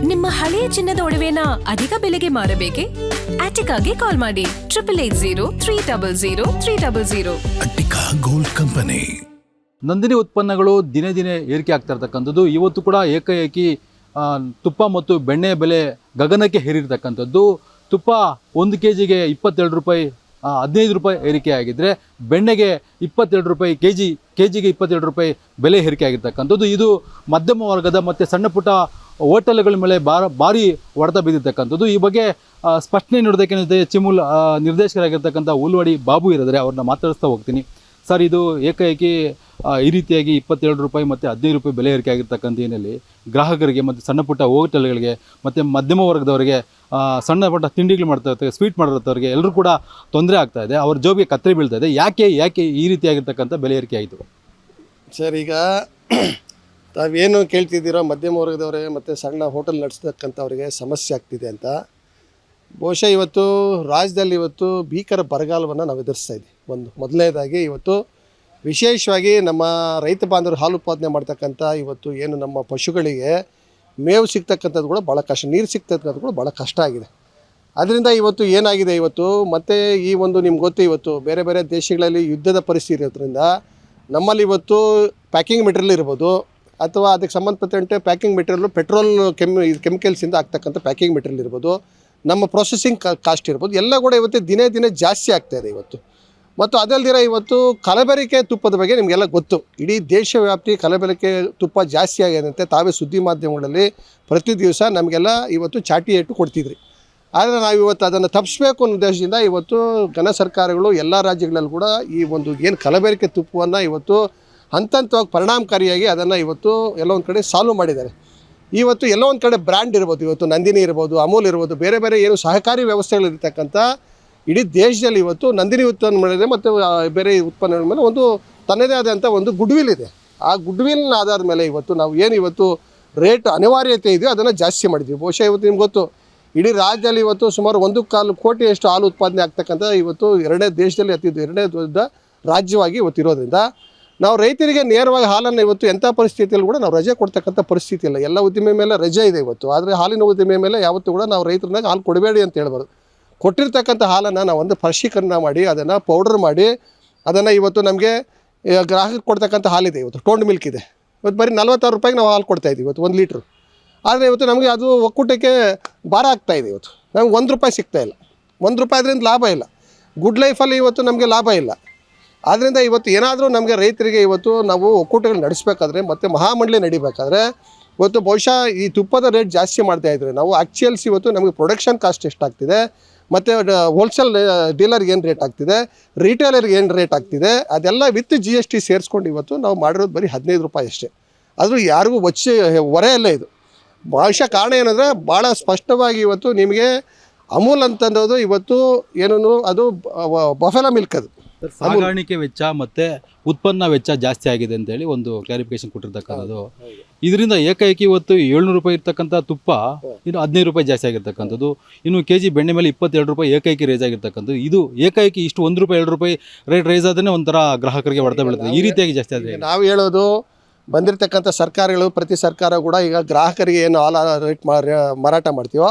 ನಿಮ್ಮ ಹಳೆಯ ಚಿನ್ನದ ಒಡವೆನ ಅಧಿಕ ಬೆಲೆಗೆ ಮಾರಬೇಕೆ? ಆಟಿಕಾಗೆ ಕಾಲ್ ಮಾಡಿ 8880 ಅಟ್ಟಿಕಾ ಗೋಲ್ಡ್ ಕಂಪನಿ. ನಂದಿನಿ ಉತ್ಪನ್ನಗಳು ದಿನೇ ದಿನೇ ಏರಿಕೆ ಆಗ್ತಾ ಇರ್ತಕ್ಕಂಥದ್ದು. ಇವತ್ತು ಕೂಡ ಏಕಾಏಕಿ ತುಪ್ಪ ಮತ್ತು ಬೆಣ್ಣೆ ಬೆಲೆ ಗಗನಕ್ಕೆ ಹೇರಿರ್ತಕ್ಕಂಥದ್ದು. ತುಪ್ಪ 1 kgಗೆ 22 ರೂಪಾಯಿ 15 ರೂಪಾಯಿ ಏರಿಕೆ ಆಗಿದ್ದರೆ ಬೆಣ್ಣೆಗೆ 22 ರೂಪಾಯಿ ಕೆಜಿಗೆ 22 ರೂಪಾಯಿ ಬೆಲೆ ಏರಿಕೆ ಆಗಿರ್ತಕ್ಕಂಥದ್ದು. ಇದು ಮಧ್ಯಮ ವರ್ಗದ ಮತ್ತು ಸಣ್ಣ ಪುಟ್ಟ ಹೋಟೆಲ್ಗಳ ಮೇಲೆ ಭಾರಿ ಹೊಡೆತ ಬಿದ್ದಿರ್ತಕ್ಕಂಥದ್ದು. ಈ ಬಗ್ಗೆ ಸ್ಪಷ್ಟನೆ ನೀಡೋದಕ್ಕೆ ಚಿಮುಲ್ ನಿರ್ದೇಶಕರಾಗಿರ್ತಕ್ಕಂಥ ಉಲ್ವಡಿ ಬಾಬು ಇರಿದ್ರೆ ಅವ್ರನ್ನ ಮಾತಾಡಿಸ್ತಾ ಹೋಗ್ತೀನಿ. ಸರ್, ಇದು ಏಕಾಏಕಿ ಈ ರೀತಿಯಾಗಿ 22 ರೂಪಾಯಿ ಮತ್ತು 15 ರೂಪಾಯಿ ಬೆಲೆ ಏರಿಕೆ ಆಗಿರ್ತಕ್ಕಂಥ ಏನಲ್ಲಿ ಗ್ರಾಹಕರಿಗೆ ಮತ್ತು ಸಣ್ಣ ಪುಟ್ಟ ಹೋಟೆಲ್ಗಳಿಗೆ ಮತ್ತು ಮಧ್ಯಮ ವರ್ಗದವರಿಗೆ ಸಣ್ಣ ಪುಟ್ಟ ತಿಂಡಿಗಳು ಮಾಡ್ತಾ ಇರ್ತಾರೆ, ಸ್ವೀಟ್ ಮಾಡಿರೋಂಥವ್ರಿಗೆ ಎಲ್ಲರೂ ಕೂಡ ತೊಂದರೆ ಆಗ್ತಾ ಇದೆ, ಅವ್ರ ಜೋಬಿಗೆ ಕತ್ತರಿ ಬೀಳ್ತಾ ಇದೆ. ಯಾಕೆ ಈ ರೀತಿಯಾಗಿರ್ತಕ್ಕಂಥ ಬೆಲೆ ಏರಿಕೆ ಆಯಿತು? ಸರ್, ಈಗ ತಾವೇನು ಕೇಳ್ತಿದ್ದೀರೋ ಮಧ್ಯಮ ವರ್ಗದವರಿಗೆ ಮತ್ತು ಸಣ್ಣ ಹೋಟೆಲ್ ನಡೆಸ್ತಕ್ಕಂಥವ್ರಿಗೆ ಸಮಸ್ಯೆ ಆಗ್ತಿದೆ ಅಂತ. ಬಹುಶಃ ಇವತ್ತು ರಾಜ್ಯದಲ್ಲಿ ಭೀಕರ ಬರಗಾಲವನ್ನು ನಾವು ಎದುರಿಸ್ತಾ ಇದ್ದೀವಿ. ಮೊದಲನೇದಾಗಿ ಇವತ್ತು ವಿಶೇಷವಾಗಿ ನಮ್ಮ ರೈತ ಬಾಂಧವರು ಹಾಲು ಉತ್ಪಾದನೆ ಮಾಡ್ತಕ್ಕಂಥ ಏನು ನಮ್ಮ ಪಶುಗಳಿಗೆ ಮೇವು ಸಿಗ್ತಕ್ಕಂಥದ್ದು ಕೂಡ ಭಾಳ ಕಷ್ಟ, ನೀರು ಸಿಗ್ತಕ್ಕಂಥದ್ದು ಕೂಡ ಭಾಳ ಕಷ್ಟ ಆಗಿದೆ. ಅದರಿಂದ ಏನಾಗಿದೆ ಮತ್ತು ನಿಮ್ಗೆ ಗೊತ್ತು, ಬೇರೆ ಬೇರೆ ದೇಶಗಳಲ್ಲಿ ಯುದ್ಧದ ಪರಿಸ್ಥಿತಿ ಇರೋದ್ರಿಂದ ನಮ್ಮಲ್ಲಿ ಪ್ಯಾಕಿಂಗ್ ಮೆಟೀರಿಯಲ್ ಇರ್ಬೋದು ಅಥವಾ ಅದಕ್ಕೆ ಸಂಬಂಧಪಟ್ಟಂತೆ ಪ್ಯಾಕಿಂಗ್ ಮೆಟೀರಿಯಲ್ಲು ಪೆಟ್ರೋಲ್ ಕೆಮಿಕಲ್ಸಿಂದ ಆಗ್ತಕ್ಕಂಥ ಪ್ಯಾಕಿಂಗ್ ಮೆಟೀರಿಯಲ್ ಇರ್ಬೋದು, ನಮ್ಮ ಪ್ರೊಸೆಸಿಂಗ್ ಕಾಸ್ಟ್ ಇರ್ಬೋದು, ಎಲ್ಲ ಕೂಡ ದಿನೇ ದಿನೇ ಜಾಸ್ತಿ ಆಗ್ತಾಯಿದೆ ಮತ್ತು ಅದಲ್ದಿರ ಕಲಬೆರಕೆ ತುಪ್ಪದ ಬಗ್ಗೆ ನಿಮಗೆಲ್ಲ ಗೊತ್ತು. ಇಡೀ ದೇಶವ್ಯಾಪ್ತಿ ಕಲಬೆರಕೆ ತುಪ್ಪ ಜಾಸ್ತಿ ಆಗಿದೆ ತಾವೇ ಸುದ್ದಿ ಮಾಧ್ಯಮಗಳಲ್ಲಿ ಪ್ರತಿ ದಿವಸ ನಮಗೆಲ್ಲ ಚಾಟಿ ಏಟು ಕೊಡ್ತಿದ್ರಿ. ಆದರೆ ನಾವು ಅದನ್ನು ತಪ್ಪಿಸ್ಬೇಕು ಅನ್ನೋ ಉದ್ದೇಶದಿಂದ ಘನ ಸರ್ಕಾರಗಳು ಎಲ್ಲ ರಾಜ್ಯಗಳಲ್ಲೂ ಕೂಡ ಈ ಏನು ಕಲಬೆರಕೆ ತುಪ್ಪವನ್ನು ಹಂತವಾಗಿ ಪರಿಣಾಮಕಾರಿಯಾಗಿ ಅದನ್ನು ಎಲ್ಲ ಒಂದು ಕಡೆ ಸಾಲ್ವ್ ಮಾಡಿದ್ದಾರೆ. ಎಲ್ಲ ಒಂದು ಕಡೆ ಬ್ರ್ಯಾಂಡ್ ಇರ್ಬೋದು, ನಂದಿನಿ ಇರ್ಬೋದು, ಅಮೂಲ್ ಇರ್ಬೋದು, ಬೇರೆ ಬೇರೆ ಏನು ಸಹಕಾರಿ ವ್ಯವಸ್ಥೆಗಳಿರ್ತಕ್ಕಂಥ ಇಡೀ ದೇಶದಲ್ಲಿ ನಂದಿನಿ ಉತ್ಪನ್ನ ಮಾಡಿದೆ ಮತ್ತು ಬೇರೆ ಉತ್ಪನ್ನಗಳ ಮೇಲೆ ತನ್ನದೇ ಆದಂಥ ಗುಡ್ವಿಲ್ ಇದೆ. ಆ ಗುಡ್ವಿಲ್ನ ಆಧಾರದ ಮೇಲೆ ನಾವು ಏನು ರೇಟ್ ಅನಿವಾರ್ಯತೆ ಇದೆಯೋ ಅದನ್ನು ಜಾಸ್ತಿ ಮಾಡಿದ್ವಿ. ಬಹುಶಃ ನಿಮ್ಗೆ ಗೊತ್ತು, ಇಡೀ ರಾಜ್ಯದಲ್ಲಿ ಸುಮಾರು 1.25 ಕೋಟಿಯಷ್ಟು ಹಾಲು ಉತ್ಪಾದನೆ ಆಗ್ತಕ್ಕಂಥ ಎರಡನೇ ದೇಶದಲ್ಲಿ ಎರಡನೇ ದೊಡ್ಡ ರಾಜ್ಯವಾಗಿ ಇರೋದ್ರಿಂದ ನಾವು ರೈತರಿಗೆ ನೇರವಾಗಿ ಹಾಲನ್ನು ಎಂಥ ಪರಿಸ್ಥಿತಿಯಲ್ಲಿ ಕೂಡ ನಾವು ರಜೆ ಕೊಡ್ತಕ್ಕಂಥ ಪರಿಸ್ಥಿತಿ ಇಲ್ಲ. ಎಲ್ಲ ಉದ್ದಿಮೆ ಮೇಲೆ ರಜೆ ಇದೆ ಆದರೆ ಹಾಲಿನ ಉದ್ದಿಮೆ ಮೇಲೆ ಯಾವತ್ತೂ ಕೂಡ ನಾವು ರೈತರನ್ನಾಗ ಹಾಲು ಕೊಡಬೇಡಿ ಅಂತ ಹೇಳ್ಬಾರ್ದು. ಕೊಟ್ಟಿರ್ತಕ್ಕಂಥ ಹಾಲನ್ನು ನಾವು ಪರಿಶೀಲನೆ ಮಾಡಿ ಅದನ್ನು ಪೌಡರ್ ಮಾಡಿ ಅದನ್ನು ನಮಗೆ ಗ್ರಾಹಕರಿಗೆ ಕೊಡ್ತಕ್ಕಂಥ ಹಾಲಿದೆ. ಟೋಂಡ್ ಮಿಲ್ಕ್ ಇದೆ. ಬರೀ 46 ರೂಪಾಯಿಗೆ ನಾವು ಹಾಲು ಕೊಡ್ತಾಯಿದ್ದೀವಿ 1 ಲೀಟ್ರು. ಆದರೆ ನಮಗೆ ಅದು ಒಕ್ಕೂಟಕ್ಕೆ ಭಾರ ಆಗ್ತಾಯಿದೆ. ನಮ್ಗೆ 1 ರೂಪಾಯಿ ಸಿಗ್ತಾಯಿಲ್ಲ. 1 ರೂಪಾಯಿ ಅದರಿಂದ ಲಾಭ ಇಲ್ಲ. ಗುಡ್ ಲೈಫಲ್ಲಿ ನಮಗೆ ಲಾಭ ಇಲ್ಲ. ಆದ್ದರಿಂದ ಏನಾದರೂ ನಮಗೆ ರೈತರಿಗೆ ನಾವು ಒಕ್ಕೂಟಗಳು ನಡೆಸಬೇಕಾದ್ರೆ ಮತ್ತು ಮಹಾಮಂಡಳಿ ನಡಿಬೇಕಾದ್ರೆ ಬಹುಶಃ ಈ ತುಪ್ಪದ ರೇಟ್ ಜಾಸ್ತಿ ಮಾಡ್ತಾಯಿದ್ರೆ ನಾವು ಆ್ಯಕ್ಚುಯಲ್ಸ್ ನಮಗೆ ಪ್ರೊಡಕ್ಷನ್ ಕಾಸ್ಟ್ ಎಷ್ಟಾಗ್ತಿದೆ ಮತ್ತು ಹೋಲ್ಸೇಲ್ ಡೀಲರ್ಗೆ ಏನು ರೇಟ್ ಆಗ್ತಿದೆ, ರಿಟೇಲರ್ಗೆ ಏನು ರೇಟ್ ಆಗ್ತಿದೆ, ಅದೆಲ್ಲ ವಿತ್ GST ಸೇರಿಸ್ಕೊಂಡು ನಾವು ಮಾಡಿರೋದು ಬರೀ 15 ರೂಪಾಯಿ ಅಷ್ಟೇ. ಆದರೂ ಯಾರಿಗೂ ಹೊರೆಯಲ್ಲ ಇದು. ಬಹುಶಃ ಕಾರಣ ಏನಂದರೆ ಭಾಳ ಸ್ಪಷ್ಟವಾಗಿ ನಿಮಗೆ ಅಮೂಲ್ ಅಂತಂದೋದು ಏನೂ ಅದು ಬಫೆಲೋ ಮಿಲ್ಕ್, ಅದು ಸಾಗಾಣಿಕೆ ವೆಚ್ಚ ಮತ್ತು ಉತ್ಪನ್ನ ವೆಚ್ಚ ಜಾಸ್ತಿ ಆಗಿದೆ ಅಂತೇಳಿ ಒಂದು ಕ್ಲಾರಿಫಿಕೇಶನ್ ಕೊಟ್ಟಿರ್ತಕ್ಕಂಥದ್ದು. ಇದರಿಂದ ಏಕಾಏಕಿ 700 ರೂಪಾಯಿ ಇರ್ತಕ್ಕಂಥ ತುಪ್ಪ ಇನ್ನು 15 ರೂಪಾಯಿ ಜಾಸ್ತಿ ಆಗಿರ್ತಕ್ಕಂಥದ್ದು. ಇನ್ನು kg ಬೆಣ್ಣೆ ಮೇಲೆ 22 ರೂಪಾಯಿ ಏಕಾಏಕಿ ರೈಸ್ ಆಗಿರ್ತಕ್ಕಂಥದ್ದು. ಇದು ಏಕಾಏಕಿ ಇಷ್ಟು 1 ರೂಪಾಯಿ 2 ರೂಪಾಯಿ ರೇಟ್ ರೈಸ್ ಆದ್ರೆ ಒಂಥರ ಗ್ರಾಹಕರಿಗೆ ಹೊಡೆತ ಬೀಳ್ತದೆ. ಈ ರೀತಿಯಾಗಿ ಜಾಸ್ತಿ ಆದರೆ ನಾವು ಹೇಳೋದು ಬಂದಿರತಕ್ಕಂಥ ಸರ್ಕಾರಗಳು, ಪ್ರತಿ ಸರ್ಕಾರ ಕೂಡ ಈಗ ಗ್ರಾಹಕರಿಗೆ ಏನು ಹಾಲು ರೇಟ್ ಮಾರಾಟ ಮಾಡ್ತೀವೋ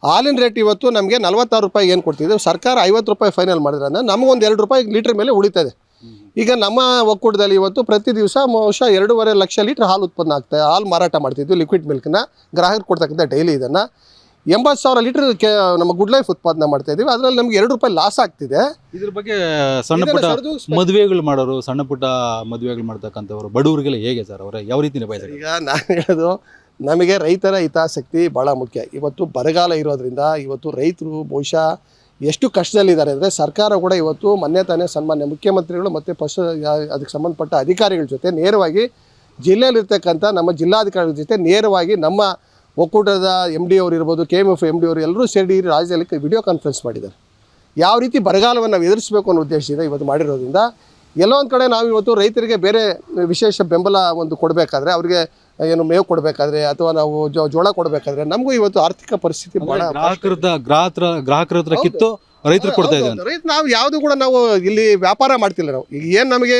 ಹಾಲಿನ ರೇಟ್ ನಮಗೆ 46 ರೂಪಾಯಿ ಏನು ಕೊಡ್ತಿದ್ದೀವಿ, ಸರ್ಕಾರ 50 ರೂಪಾಯಿ ಫೈನಲ್ ಮಾಡಿದ್ರೆ ಅಂದರೆ ನಮಗೊಂದು 2 ರೂಪಾಯಿ ಲೀಟ್ರ್ ಮೇಲೆ ಉಳಿತದೆ. ಈಗ ನಮ್ಮ ಒಕ್ಕೂಟದಲ್ಲಿ ಪ್ರತಿ ದಿವಸ ಬಹುಶಃ 2.5 ಲಕ್ಷ ಲೀಟ್ರ್ ಹಾಲು ಉತ್ಪನ್ನ ಆಗ್ತದೆ, ಹಾಲು ಮಾರಾಟ ಮಾಡ್ತಿದ್ವಿ. ಲಿಕ್ವಿಡ್ ಮಿಲ್ಕ್ನ ಗ್ರಾಹಕರು ಕೊಡ್ತಕ್ಕಂಥ ಡೈಲಿ ಇದನ್ನು 80,000 ಲೀಟ್ರ್ ನಮ್ಮ ಗುಡ್ ಲೈಫ್ ಉತ್ಪಾದನೆ ಮಾಡ್ತಾಯಿದ್ದೀವಿ. ಅದರಲ್ಲಿ ನಮಗೆ 2 ರೂಪಾಯಿ ಲಾಸ್ ಆಗ್ತಿದೆ. ಇದ್ರ ಬಗ್ಗೆ ಸಣ್ಣ ಪುಟ್ಟ ಮದುವೆಗಳು ಮಾಡೋರು, ಸಣ್ಣ ಪುಟ್ಟ ಮದುವೆಗಳು ಮಾಡ್ತಕ್ಕಂಥವ್ರು, ಬಡವರಿಗೆಲ್ಲ ಹೇಗೆ ಸರ್ ಅವರ ಯಾವ ರೀತಿ ನಿಭಾಯಿಸ್ತಾರೆ? ಈಗ ನಾನು ಹೇಳೋದು, ನಮಗೆ ರೈತರ ಹಿತಾಸಕ್ತಿ ಭಾಳ ಮುಖ್ಯ. ಬರಗಾಲ ಇರೋದ್ರಿಂದ ರೈತರು ಬಹುಶಃ ಎಷ್ಟು ಕಷ್ಟದಲ್ಲಿದ್ದಾರೆ ಅಂದರೆ ಸರ್ಕಾರ ಕೂಡ ಮೊನ್ನೆ ತಾನೇ ಸನ್ಮಾನ್ಯ ಮುಖ್ಯಮಂತ್ರಿಗಳು ಮತ್ತು ಅದಕ್ಕೆ ಸಂಬಂಧಪಟ್ಟ ಅಧಿಕಾರಿಗಳ ಜೊತೆ ನೇರವಾಗಿ ಜಿಲ್ಲೆಯಲ್ಲಿರ್ತಕ್ಕಂಥ ನಮ್ಮ ಜಿಲ್ಲಾಧಿಕಾರಿಗಳ ಜೊತೆ ನೇರವಾಗಿ ನಮ್ಮ ಒಕ್ಕೂಟದ MD ಅವರು ಇರ್ಬೋದು, KMF MD ಅವರು ಎಲ್ಲರೂ ಸೇರಿ ರಾಜ್ಯದಲ್ಲಿ ವಿಡಿಯೋ ಕಾನ್ಫರೆನ್ಸ್ ಮಾಡಿದ್ದಾರೆ. ಯಾವ ರೀತಿ ಬರಗಾಲವನ್ನು ನಾವು ಎದುರಿಸಬೇಕು ಅನ್ನೋ ಉದ್ದೇಶದಿಂದ ಮಾಡಿರೋದ್ರಿಂದ ಎಲ್ಲೋ ಒಂದು ಕಡೆ ನಾವು ರೈತರಿಗೆ ಬೇರೆ ವಿಶೇಷ ಬೆಂಬಲ ಕೊಡಬೇಕಾದ್ರೆ, ಅವರಿಗೆ ಏನು ಮೇವು ಕೊಡಬೇಕಾದ್ರೆ ಅಥವಾ ನಾವು ಜೋಳ ಕೊಡಬೇಕಾದ್ರೆ ನಮಗೂ ಆರ್ಥಿಕ ಪರಿಸ್ಥಿತಿ ಭಾಳ ಗ್ರಾಹಕರ ಹತ್ರ ಕಿತ್ತು ರೈತರು ಕೊಡ್ತಾ ಇದ್ದಾರೆ. ರೈತ ನಾವು ಯಾವುದು ಕೂಡ ನಾವು ಇಲ್ಲಿ ವ್ಯಾಪಾರ ಮಾಡ್ತಿಲ್ಲ. ನಾವು ಈಗ ಏನು ನಮಗೆ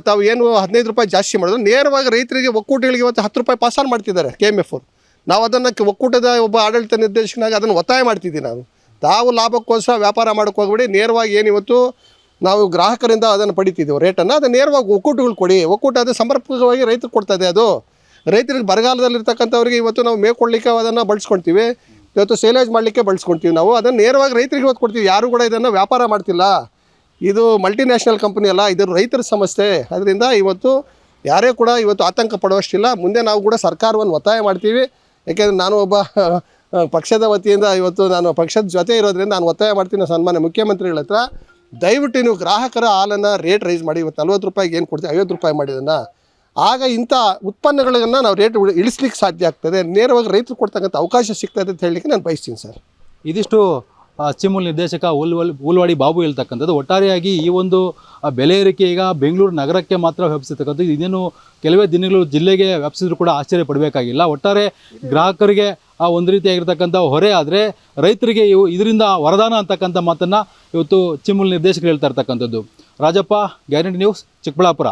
ತಾವು ಏನು 15 ರೂಪಾಯಿ ಜಾಸ್ತಿ ಮಾಡಿದ್ರು ನೇರವಾಗಿ ರೈತರಿಗೆ ಒಕ್ಕೂಟಗಳಿಗೆ 10 ರೂಪಾಯಿ ಪಾಸಾನ್ ಮಾಡ್ತಿದ್ದಾರೆ KMF ಅವರು. ನಾವು ಅದನ್ನು ಒಕ್ಕೂಟದ ಒಬ್ಬ ಆಡಳಿತ ನಿರ್ದೇಶಕನಾಗಿ ಅದನ್ನು ಒತ್ತಾಯ ಮಾಡ್ತಿದ್ದೀವಿ. ನಾವು ತಾವು ಲಾಭಕ್ಕೋಸ್ಕರ ವ್ಯಾಪಾರ ಮಾಡೋಕ್ಕೆ ಹೋಗ್ಬೇಡಿ, ನೇರವಾಗಿ ಏನಿವತ್ತು ನಾವು ಗ್ರಾಹಕರಿಂದ ಅದನ್ನು ಪಡಿತಿದ್ದೀವಿ ರೇಟನ್ನು, ಅದು ನೇರವಾಗಿ ಒಕ್ಕೂಟಗಳು ಕೊಡಿ. ಒಕ್ಕೂಟ ಅದು ಸಮರ್ಪಕವಾಗಿ ರೈತರಿಗೆ ಕೊಡ್ತದೆ. ಅದು ರೈತರಿಗೆ ಬರಗಾಲದಲ್ಲಿರ್ತಕ್ಕಂಥವ್ರಿಗೆ ಇವತ್ತು ನಾವು ಮೇಯ್ಕೊಳ್ಳಿಕ್ಕೆ ಅದನ್ನು ಬಳಸ್ಕೊಳ್ತೀವಿ, ಇವತ್ತು ಸೇಲೇಜ್ ಮಾಡಲಿಕ್ಕೆ ಬಳಸ್ಕೊಳ್ತೀವಿ. ನಾವು ಅದನ್ನು ನೇರವಾಗಿ ರೈತರಿಗೆ ಇವತ್ತು ಕೊಡ್ತೀವಿ. ಯಾರು ಕೂಡ ಇದನ್ನು ವ್ಯಾಪಾರ ಮಾಡ್ತಿಲ್ಲ. ಇದು ಮಲ್ಟಿನ್ಯಾಷನಲ್ ಕಂಪ್ನಿ ಅಲ್ಲ, ಇದು ರೈತರ ಸಮಸ್ಯೆ. ಅದರಿಂದ ಇವತ್ತು ಯಾರೇ ಕೂಡ ಇವತ್ತು ಆತಂಕ ಪಡುವಷ್ಟಿಲ್ಲ. ಮುಂದೆ ನಾವು ಕೂಡ ಸರ್ಕಾರವನ್ನು ಒತ್ತಾಯ ಮಾಡ್ತೀವಿ. ಯಾಕೆಂದರೆ ನಾನು ಒಬ್ಬ ಪಕ್ಷದ ವತಿಯಿಂದ ಇವತ್ತು ನಾನು ಪಕ್ಷದ ಜೊತೆ ಇರೋದ್ರಿಂದ ನಾನು ಒತ್ತಾಯ ಮಾಡ್ತೀನಿ ಸನ್ಮಾನ್ಯ ಮುಖ್ಯಮಂತ್ರಿಗಳ ಹತ್ರ, ದಯವಿಟ್ಟು ನೀವು ಗ್ರಾಹಕರ ಹಾಲನ್ನು ರೇಟ್ ರೈಸ್ ಮಾಡಿ. ಇವತ್ತು 40 ರೂಪಾಯಿಗೆ ಏನು ಕೊಡ್ತೀವಿ, 50 ರೂಪಾಯಿ ಮಾಡಿದ್ದನ್ನು. ಆಗ ಇಂಥ ಉತ್ಪನ್ನಗಳನ್ನು ನಾವು ರೇಟ್ ಇಳಿಸ್ಲಿಕ್ಕೆ ಸಾಧ್ಯ ಆಗ್ತದೆ, ನೇರವಾಗಿ ರೈತರು ಕೊಡ್ತಕ್ಕಂಥ ಅವಕಾಶ ಸಿಗ್ತದೆ ಅಂತ ಹೇಳಲಿಕ್ಕೆ ನಾನು ಬಯಸ್ತೀನಿ ಸರ್. ಇದಿಷ್ಟು ಚಿಮುಲ್ ನಿರ್ದೇಶಕ ಉಲ್ವಾಡಿ ಬಾಬು ಹೇಳ್ತಕ್ಕಂಥದ್ದು. ಒಟ್ಟಾರೆಯಾಗಿ ಈ ಒಂದು ಬೆಲೆ ಏರಿಕೆ ಈಗ ಬೆಂಗಳೂರು ನಗರಕ್ಕೆ ಮಾತ್ರ ವ್ಯಾಪಿಸಿರ್ತಕ್ಕಂಥದ್ದು. ಇದೇನು ಕೆಲವೇ ದಿನಗಳು ಜಿಲ್ಲೆಗೆ ವ್ಯಾಪಿಸಿದ್ರು ಕೂಡ ಆಶ್ಚರ್ಯ ಪಡಬೇಕಾಗಿಲ್ಲ. ಒಟ್ಟಾರೆ ಗ್ರಾಹಕರಿಗೆ ಒಂದು ರೀತಿಯಾಗಿರ್ತಕ್ಕಂಥ ಹೊರೆ ಆದರೆ ರೈತರಿಗೆ ಇದರಿಂದ ವರದಾನ ಅಂತಕ್ಕಂಥ ಮಾತನ್ನು ಇವತ್ತು ಚಿಮುಲ್ ನಿರ್ದೇಶಕರು ಹೇಳ್ತಾ ಇರ್ತಕ್ಕಂಥದ್ದು. ರಾಜಪ್ಪ, ಗ್ಯಾರಂಟಿ ನ್ಯೂಸ್, ಚಿಕ್ಕಬಳ್ಳಾಪುರ.